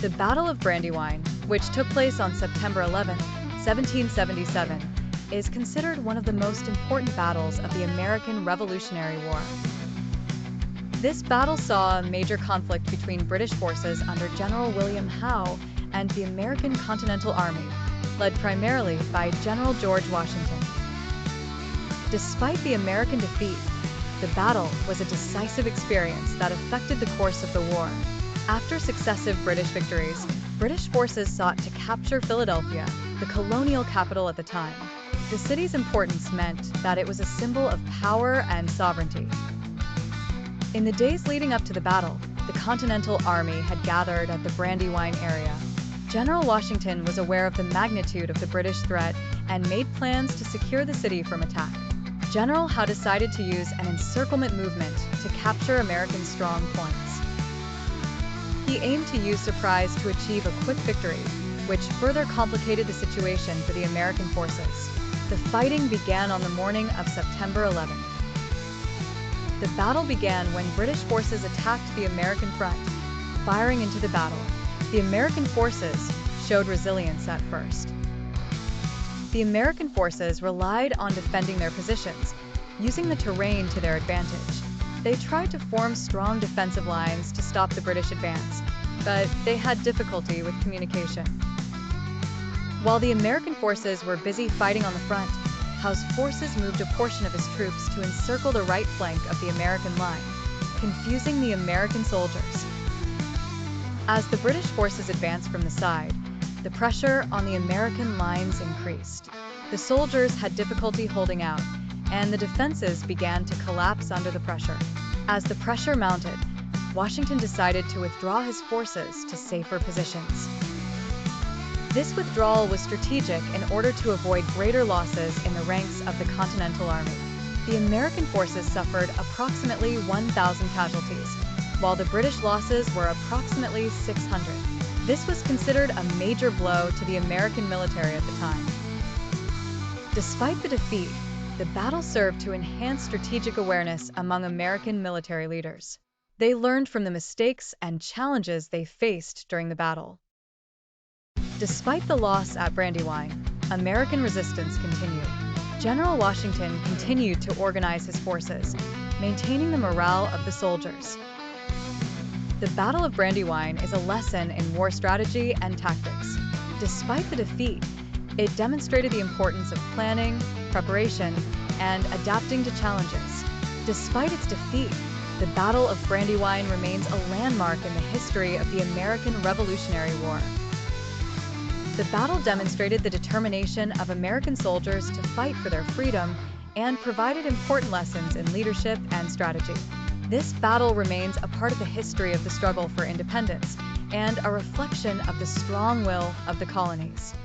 The Battle of Brandywine, which took place on September 11, 1777, is considered one of the most important battles of the American Revolutionary War. This battle saw a major conflict between British forces under General William Howe and the American Continental Army, led primarily by General George Washington. Despite the American defeat, the battle was a decisive experience that affected the course of the war. After successive British victories, British forces sought to capture Philadelphia, the colonial capital at the time. The city's importance meant that it was a symbol of power and sovereignty. In the days leading up to the battle, the Continental Army had gathered at the Brandywine area. General Washington was aware of the magnitude of the British threat and made plans to secure the city from attack. General Howe decided to use an encirclement movement to capture American strong points. He aimed to use surprise to achieve a quick victory, which further complicated the situation for the American forces. The fighting began on the morning of September 11th. The battle began when British forces attacked the American front, firing into the battle. The American forces showed resilience at first. The American forces relied on defending their positions, using the terrain to their advantage. They tried to form strong defensive lines to stop the British advance, but they had difficulty with communication. While the American forces were busy fighting on the front, Howe's forces moved a portion of his troops to encircle the right flank of the American line, confusing the American soldiers. As the British forces advanced from the side, the pressure on the American lines increased. The soldiers had difficulty holding out, and the defenses began to collapse under the pressure. As the pressure mounted, Washington decided to withdraw his forces to safer positions. This withdrawal was strategic in order to avoid greater losses in the ranks of the Continental Army. The American forces suffered approximately 1,000 casualties, while the British losses were approximately 600. This was considered a major blow to the American military at the time. Despite the defeat, the battle served to enhance strategic awareness among American military leaders. They learned from the mistakes and challenges they faced during the battle. Despite the loss at Brandywine, American resistance continued. General Washington continued to organize his forces, maintaining the morale of the soldiers. The Battle of Brandywine is a lesson in war strategy and tactics. Despite the defeat, it demonstrated the importance of planning, preparation, and adapting to challenges. Despite its defeat, the Battle of Brandywine remains a landmark in the history of the American Revolutionary War. The battle demonstrated the determination of American soldiers to fight for their freedom and provided important lessons in leadership and strategy. This battle remains a part of the history of the struggle for independence and a reflection of the strong will of the colonies.